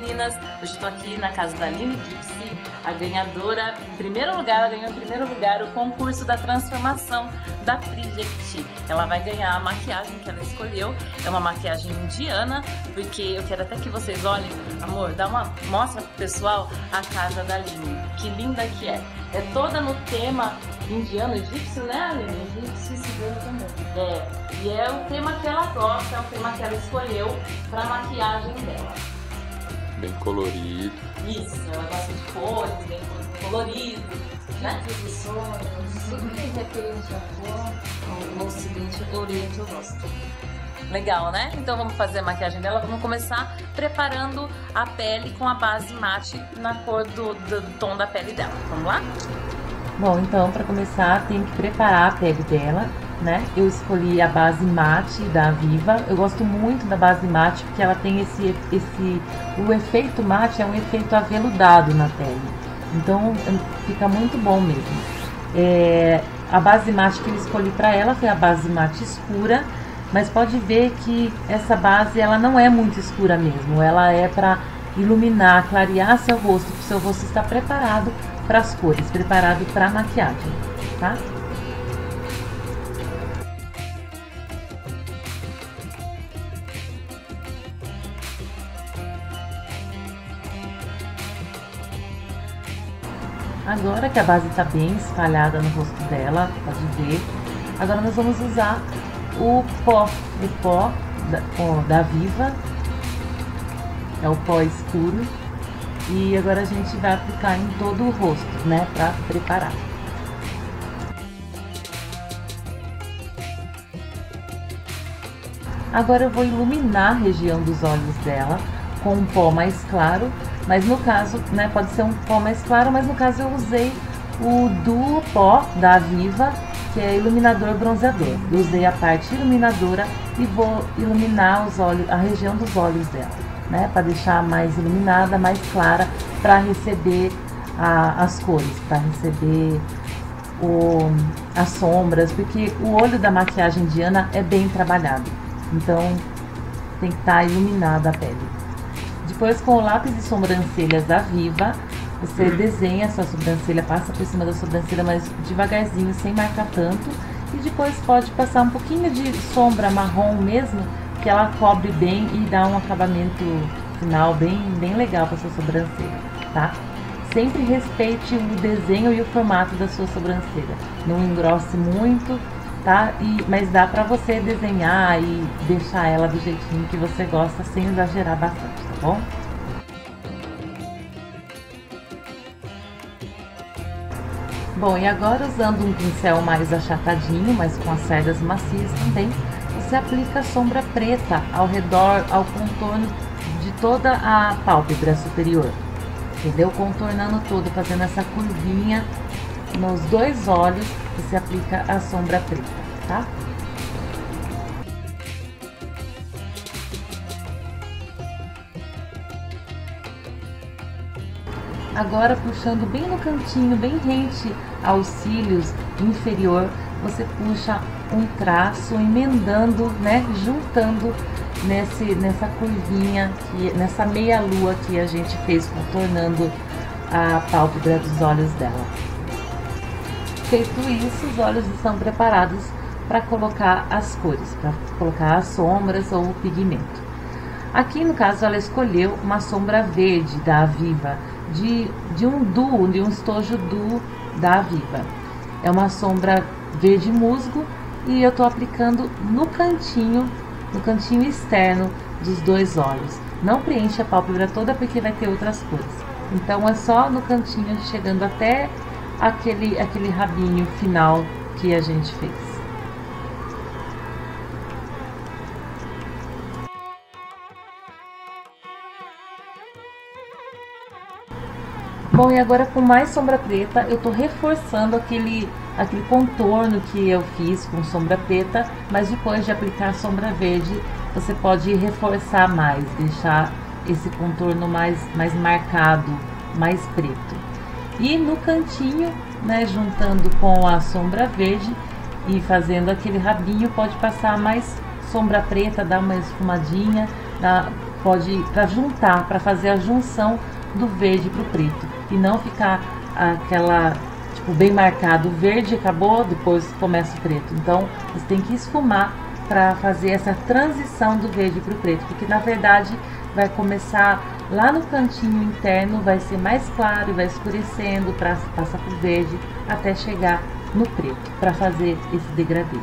meninas! Hoje estou aqui na casa da Aline Gypsy, a ganhadora, em primeiro lugar, ela ganhou em primeiro lugar o concurso da transformação da Pri Jequiti. Ela vai ganhar a maquiagem que ela escolheu, é uma maquiagem indiana, porque eu quero até que vocês olhem, amor, mostra pro pessoal a casa da Aline, que linda que é. É toda no tema indiano, egípcio, né, Aline? Egípcio e cigano também. E é o tema que ela gosta, é o tema que ela escolheu para a maquiagem dela. Bem colorido. Isso, ela gosta de cores, bem colorido, né? Tudo que é referente à cor, no Ocidente e no Oriente eu gosto. Legal, né? Então vamos fazer a maquiagem dela. Vamos começar preparando a pele com a base mate na cor do tom da pele dela. Vamos lá? Bom, então para começar tem que preparar a pele dela, né? Eu escolhi a base mate da Viva. Eu gosto muito da base mate porque ela tem o efeito mate é um efeito aveludado na pele. Então fica muito bom mesmo. A base mate que eu escolhi para ela foi a base mate escura, mas pode ver que essa base ela não é muito escura mesmo. Ela é para iluminar, clarear seu rosto, para o seu rosto estar preparado para as cores, preparado para a maquiagem, tá? Agora que a base está bem espalhada no rosto dela, pode ver. Agora nós vamos usar o pó da Viva, é o pó escuro. E agora a gente vai aplicar em todo o rosto, né, para preparar. Agora eu vou iluminar a região dos olhos dela com um pó mais claro, mas no caso, né, pode ser um pó mais claro, mas no caso eu usei o Duo Pó da Viva, que é iluminador bronzeador. Eu usei a parte iluminadora e vou iluminar os olhos, a região dos olhos dela, né, para deixar mais iluminada, mais clara, para receber as cores, para receber as sombras, porque o olho da maquiagem indiana é bem trabalhado, então tem que estar iluminada a pele. Depois, com o lápis de sobrancelhas da Viva, você desenha a sua sobrancelha, passa por cima da sobrancelha, mas devagarzinho, sem marcar tanto, e depois pode passar um pouquinho de sombra marrom mesmo, que ela cobre bem e dá um acabamento final bem legal para sua sobrancelha, tá? Sempre respeite o desenho e o formato da sua sobrancelha. Não engrosse muito, tá? Mas dá para você desenhar e deixar ela do jeitinho que você gosta, sem exagerar bastante, tá bom? Bom, e agora usando um pincel mais achatadinho, mas com as cerdas macias também, você aplica a sombra preta ao redor, ao contorno de toda a pálpebra superior, entendeu? Contornando todo, fazendo essa curvinha nos dois olhos, você aplica a sombra preta, tá? Agora puxando bem no cantinho, bem rente aos cílios inferior, você puxa um traço, emendando, né, juntando nessa curvinha, nessa meia lua que a gente fez, contornando a pálpebra dos olhos dela. Feito isso, os olhos estão preparados para colocar as cores, para colocar as sombras ou o pigmento. Aqui no caso ela escolheu uma sombra verde da Viva, de um estojo duo da Viva. É uma sombra verde musgo e eu tô aplicando no cantinho externo dos dois olhos. Não preenche a pálpebra toda porque vai ter outras cores. Então é só no cantinho, chegando até aquele rabinho final que a gente fez. Bom, e agora com mais sombra preta, eu tô reforçando aquele contorno que eu fiz com sombra preta, mas depois de aplicar sombra verde, você pode reforçar mais, deixar esse contorno mais marcado, mais preto. E no cantinho, né, juntando com a sombra verde e fazendo aquele rabinho, pode passar mais sombra preta, dar uma esfumadinha, para juntar, para fazer a junção do verde pro preto e não ficar aquela tipo bem marcado, o verde acabou, depois começa o preto. Então você tem que esfumar para fazer essa transição do verde pro preto, porque na verdade vai começar lá no cantinho interno, vai ser mais claro e vai escurecendo para passar pro verde até chegar no preto para fazer esse degradê.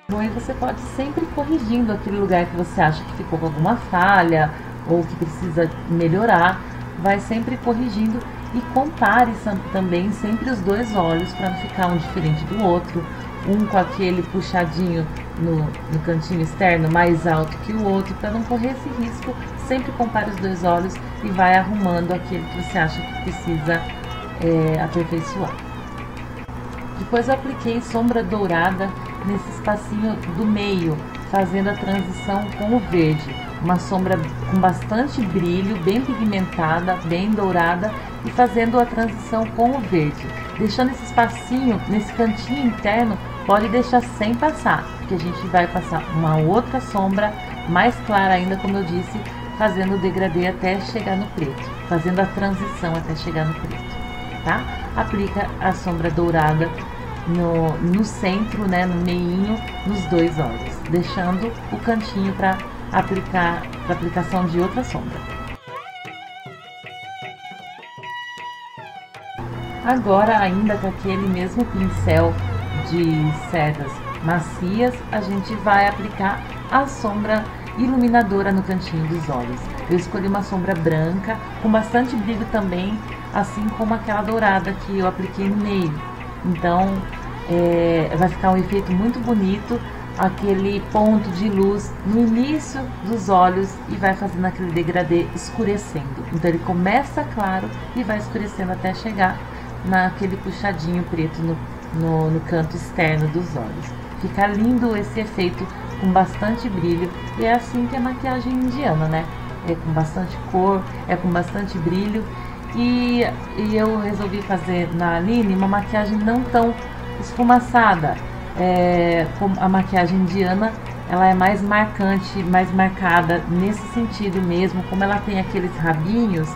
Bom, e você pode sempre ir corrigindo aquele lugar que você acha que ficou com alguma falha ou que precisa melhorar, vai sempre corrigindo e compare também sempre os dois olhos para não ficar um diferente do outro, um com aquele puxadinho no cantinho externo mais alto que o outro, para não correr esse risco. Sempre compare os dois olhos e vai arrumando aquele que você acha que precisa aperfeiçoar. Depois eu apliquei sombra dourada nesse espacinho do meio, fazendo a transição com o verde. Uma sombra com bastante brilho, bem pigmentada, bem dourada e fazendo a transição com o verde. Deixando esse espacinho, nesse cantinho interno, pode deixar sem passar, porque a gente vai passar uma outra sombra mais clara ainda, como eu disse, fazendo o degradê até chegar no preto, fazendo a transição até chegar no preto, tá? Aplica a sombra dourada no centro, né, no meinho, nos dois olhos, deixando o cantinho para aplicação de outra sombra. Agora, ainda com aquele mesmo pincel de cerdas macias, a gente vai aplicar a sombra iluminadora no cantinho dos olhos. Eu escolhi uma sombra branca com bastante brilho também, assim como aquela dourada que eu apliquei no meio. Então vai ficar um efeito muito bonito, aquele ponto de luz no início dos olhos e vai fazendo aquele degradê escurecendo. Então ele começa claro e vai escurecendo até chegar naquele puxadinho preto no canto externo dos olhos. Fica lindo esse efeito com bastante brilho, e é assim que é a maquiagem indiana, né? É com bastante cor, é com bastante brilho, e eu resolvi fazer na Aline uma maquiagem não tão esfumaçada. Como a maquiagem indiana, ela é mais marcante, mais marcada nesse sentido mesmo, como ela tem aqueles rabinhos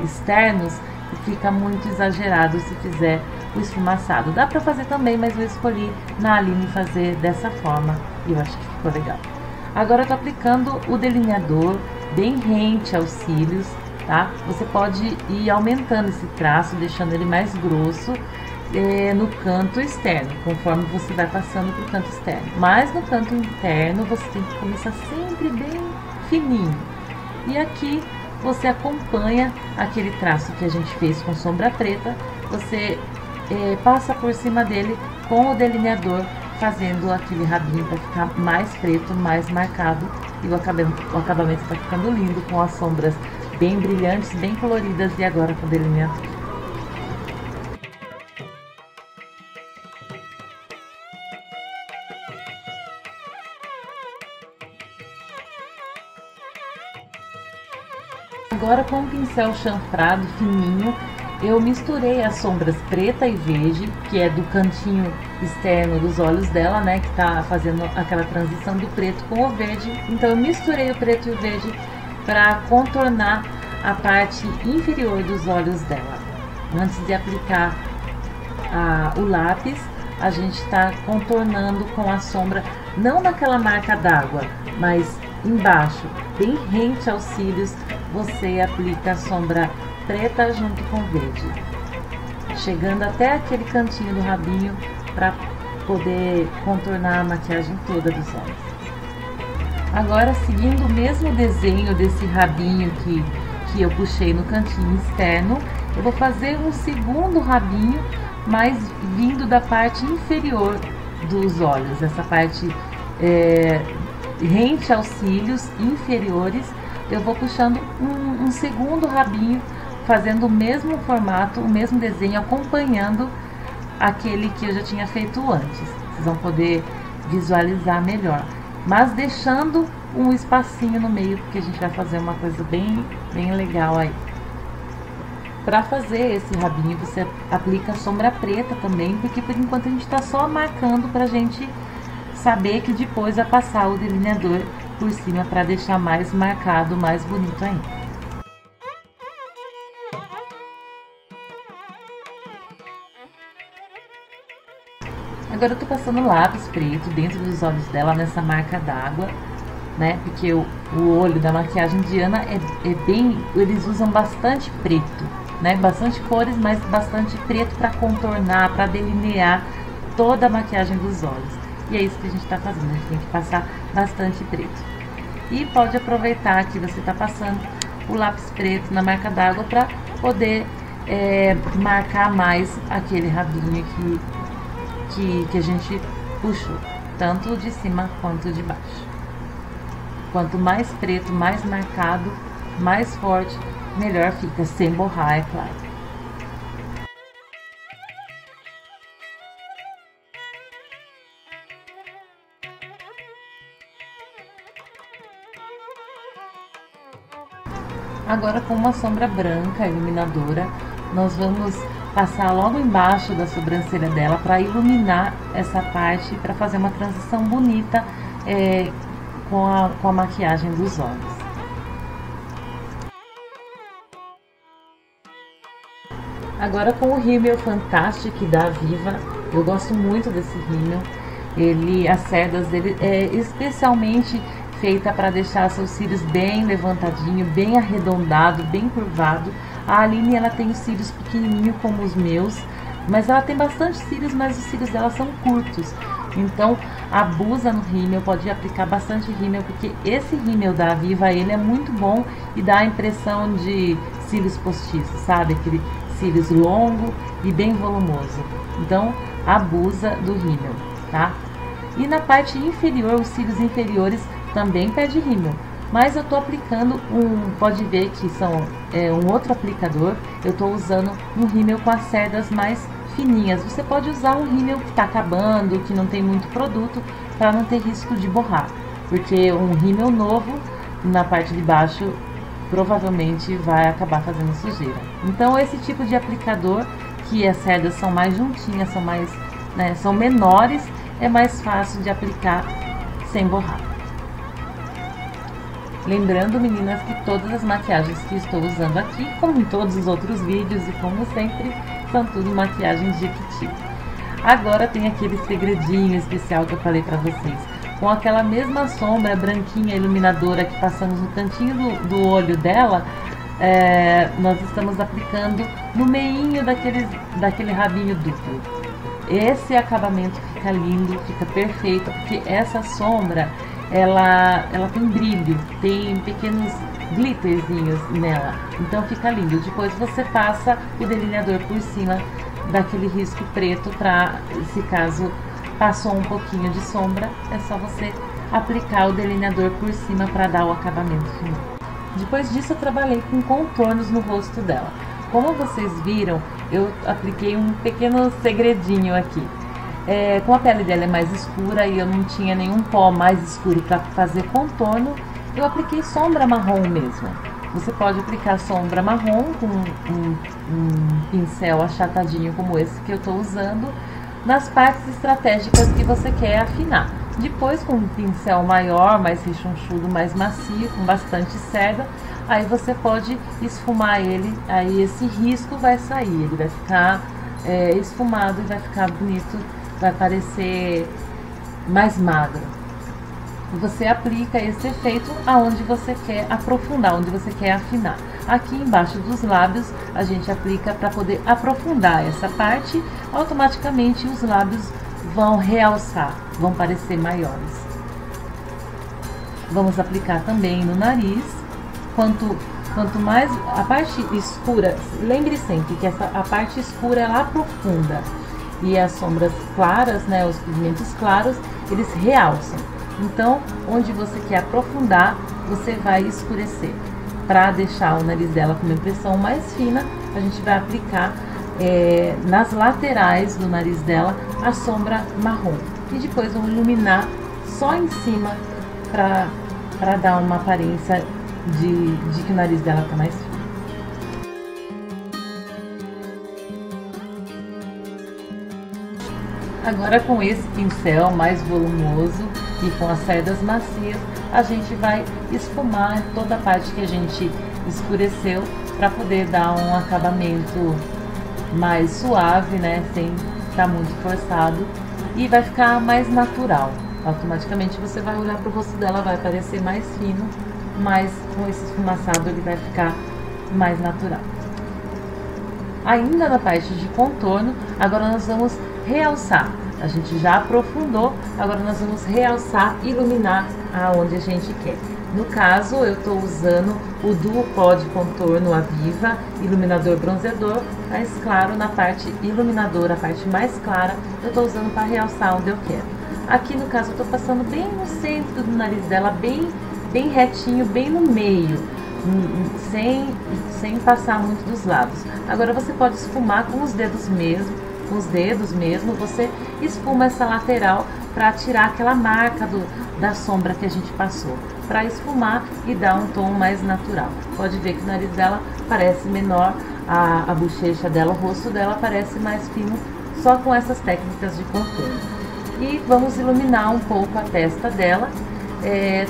externos, fica muito exagerado se fizer o esfumaçado. Dá pra fazer também, mas eu escolhi na Aline fazer dessa forma e eu acho que ficou legal. Agora eu tô aplicando o delineador bem rente aos cílios, tá? Você pode ir aumentando esse traço, deixando ele mais grosso no canto externo, conforme você vai passando pro canto externo. Mas no canto interno você tem que começar sempre bem fininho. E aqui você acompanha aquele traço que a gente fez com sombra preta, você passa por cima dele com o delineador, fazendo aquele rabinho para ficar mais preto, mais marcado, e o acabamento está ficando lindo com as sombras bem brilhantes, bem coloridas, e agora com o delineador. Agora com o pincel chanfrado fininho, eu misturei as sombras preta e verde, que é do cantinho externo dos olhos dela, né, que tá fazendo aquela transição do preto com o verde. Então eu misturei o preto e o verde para contornar a parte inferior dos olhos dela. Antes de aplicar o lápis, a gente está contornando com a sombra, não naquela marca d'água, mas embaixo, bem rente aos cílios, você aplica a sombra preta junto com verde, chegando até aquele cantinho do rabinho para poder contornar a maquiagem toda dos olhos. Agora, seguindo o mesmo desenho desse rabinho que eu puxei no cantinho externo, eu vou fazer um segundo rabinho, mas vindo da parte inferior dos olhos, essa parte rente aos cílios inferiores. Eu vou puxando um segundo rabinho, fazendo o mesmo formato, o mesmo desenho, acompanhando aquele que eu já tinha feito antes. Vocês vão poder visualizar melhor, mas deixando um espacinho no meio, porque a gente vai fazer uma coisa bem legal aí. para fazer esse rabinho você aplica sombra preta também, porque por enquanto a gente está só marcando pra gente saber que depois vai passar o delineador por cima para deixar mais marcado, mais bonito ainda. Agora eu tô passando lápis preto dentro dos olhos dela, nessa marca d'água, né? Porque o olho da maquiagem indiana é bem... Eles usam bastante preto, né? Bastante cores, mas bastante preto para contornar, para delinear toda a maquiagem dos olhos. E é isso que a gente tá fazendo, a gente tem que passar bastante preto. E pode aproveitar que você tá passando o lápis preto na marca d'água para poder marcar mais aquele rabinho que a gente puxou, tanto de cima quanto de baixo. Quanto mais preto, mais marcado, mais forte, melhor fica, sem borrar, é claro. Agora, com uma sombra branca iluminadora, nós vamos passar logo embaixo da sobrancelha dela para iluminar essa parte, para fazer uma transição bonita com a maquiagem dos olhos. Agora com o rímel Fantastic da Viva, eu gosto muito desse rímel. As cerdas dele é especialmente feita para deixar seus cílios bem levantadinho, bem arredondado, bem curvado. A Aline, ela tem os cílios pequenininho como os meus, mas ela tem bastante cílios, mas os cílios dela são curtos. Então abusa no rímel, pode aplicar bastante rímel, porque esse rímel da Viva, ele é muito bom e dá a impressão de cílios postiços, sabe? Aquele cílios longo e bem volumoso. Então abusa do rímel, tá? E na parte inferior, os cílios inferiores também pede rímel. Mas eu tô aplicando pode ver que são um outro aplicador. Eu tô usando um rímel com as cerdas mais fininhas. Você pode usar um rímel que tá acabando, que não tem muito produto, para não ter risco de borrar. Porque um rímel novo, na parte de baixo, provavelmente vai acabar fazendo sujeira. Então esse tipo de aplicador, que as cerdas são mais juntinhas, são mais, né, são menores, é mais fácil de aplicar sem borrar. Lembrando, meninas, que todas as maquiagens que estou usando aqui, como em todos os outros vídeos e como sempre, são tudo maquiagens Jequiti. Agora tem aquele segredinho especial que eu falei pra vocês. Com aquela mesma sombra branquinha iluminadora que passamos no cantinho do olho dela, nós estamos aplicando no meinho daquele rabinho duplo. Esse acabamento fica lindo, fica perfeito, porque essa sombra ela tem brilho, tem pequenos glitterzinhos nela, então fica lindo. Depois você passa o delineador por cima daquele risco preto, para, se caso passou um pouquinho de sombra, é só você aplicar o delineador por cima para dar o acabamento final. Depois disso eu trabalhei com contornos no rosto dela. Como vocês viram, eu apliquei um pequeno segredinho aqui. Como a pele dela é mais escura e eu não tinha nenhum pó mais escuro para fazer contorno, eu apliquei sombra marrom mesmo. Você pode aplicar sombra marrom com um pincel achatadinho como esse que eu estou usando, nas partes estratégicas que você quer afinar. Depois, com um pincel maior, mais rechonchudo, mais macio, com bastante cerda, aí você pode esfumar ele, aí esse risco vai sair, ele vai ficar esfumado e vai ficar bonito, vai parecer mais magro. Você aplica esse efeito aonde você quer aprofundar, onde você quer afinar. Aqui embaixo dos lábios a gente aplica para poder aprofundar essa parte. Automaticamente os lábios vão realçar, vão parecer maiores. Vamos aplicar também no nariz. Quanto mais a parte escura, lembre sempre que a parte escura ela aprofunda, e as sombras claras, né, os pigmentos claros, eles realçam. Então, onde você quer aprofundar, você vai escurecer. Para deixar o nariz dela com uma impressão mais fina, a gente vai aplicar nas laterais do nariz dela a sombra marrom. E depois vamos iluminar só em cima para dar uma aparência de que o nariz dela está mais fino. Agora com esse pincel mais volumoso e com as cerdas macias, a gente vai esfumar toda a parte que a gente escureceu para poder dar um acabamento mais suave, né, sem estar muito forçado, e vai ficar mais natural. Automaticamente você vai olhar para o rosto dela, vai parecer mais fino, mas com esse esfumaçado ele vai ficar mais natural. Ainda na parte de contorno, agora nós vamos realçar. A gente já aprofundou, agora nós vamos realçar, iluminar aonde a gente quer. No caso, eu estou usando o Duo Pó de Contorno Aviva Iluminador Bronzeador, mais claro na parte iluminadora, a parte mais clara, eu estou usando para realçar onde eu quero. Aqui no caso, eu estou passando bem no centro do nariz dela, bem retinho, bem no meio, sem passar muito dos lados. Agora você pode esfumar com os dedos mesmo, você esfuma essa lateral para tirar aquela marca da sombra que a gente passou, para esfumar e dar um tom mais natural. Pode ver que o nariz dela parece menor, a bochecha dela, o rosto dela parece mais fino, só com essas técnicas de contorno. E vamos iluminar um pouco a testa dela,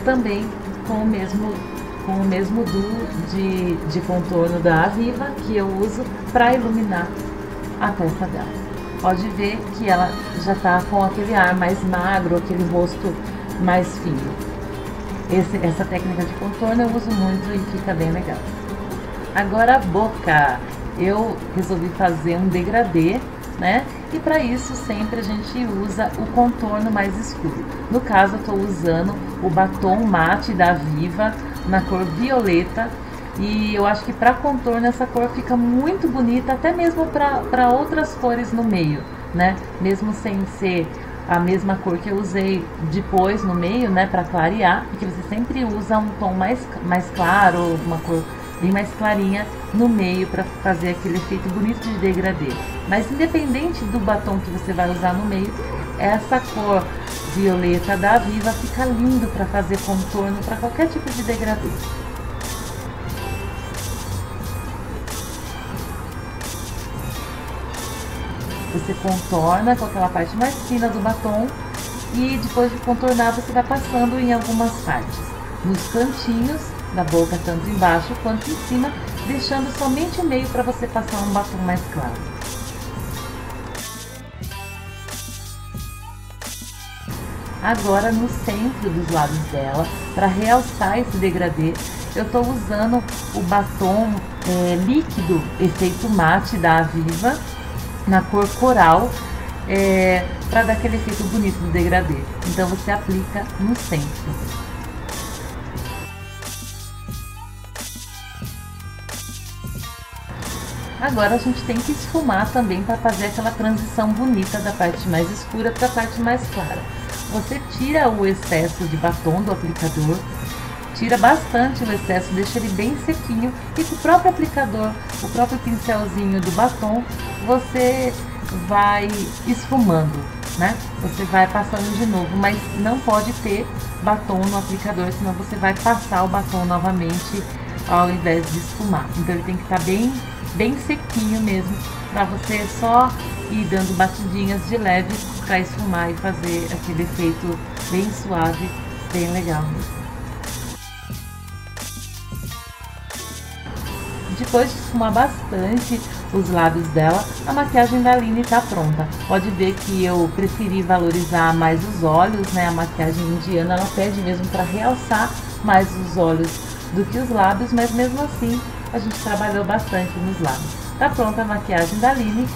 também com o mesmo duo de contorno da Aviva, que eu uso para iluminar a testa dela. Pode ver que ela já está com aquele ar mais magro, aquele rosto mais fino. Essa técnica de contorno eu uso muito e fica bem legal. Agora a boca. Eu resolvi fazer um degradê, né? E para isso sempre a gente usa o contorno mais escuro. No caso eu estou usando o batom mate da Aviva na cor violeta. E eu acho que para contorno essa cor fica muito bonita, até mesmo para outras cores no meio, né? Mesmo sem ser a mesma cor que eu usei depois no meio, né? Para clarear, porque você sempre usa um tom mais claro, uma cor bem mais clarinha no meio para fazer aquele efeito bonito de degradê. Mas independente do batom que você vai usar no meio, essa cor violeta da Aviva fica lindo para fazer contorno para qualquer tipo de degradê. Você contorna com aquela parte mais fina do batom e depois de contornar você vai passando em algumas partes, nos cantinhos da boca, tanto embaixo quanto em cima, deixando somente o meio para você passar um batom mais claro. Agora no centro dos lábios dela, para realçar esse degradê, eu estou usando o batom líquido efeito mate da Aviva, na cor coral, para dar aquele efeito bonito do degradê. Então você aplica no centro. Agora a gente tem que esfumar também para fazer aquela transição bonita da parte mais escura para a parte mais clara. Você tira o excesso de batom do aplicador, tira bastante o excesso, deixa ele bem sequinho e com o próprio aplicador, o próprio pincelzinho do batom, você vai esfumando, né? Você vai passando de novo, mas não pode ter batom no aplicador, senão você vai passar o batom novamente ao invés de esfumar. Então ele tem que estar bem sequinho mesmo, para você só ir dando batidinhas de leve para esfumar e fazer aquele efeito bem suave, bem legal mesmo. Depois de esfumar bastante os lábios dela, a maquiagem da Aline está pronta. Pode ver que eu preferi valorizar mais os olhos, né? A maquiagem indiana ela pede mesmo para realçar mais os olhos do que os lábios, mas mesmo assim a gente trabalhou bastante nos lábios. Tá pronta a maquiagem da Aline.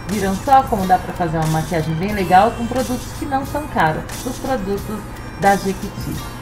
Viram só como dá para fazer uma maquiagem bem legal com produtos que não são caros, os produtos da Jequiti.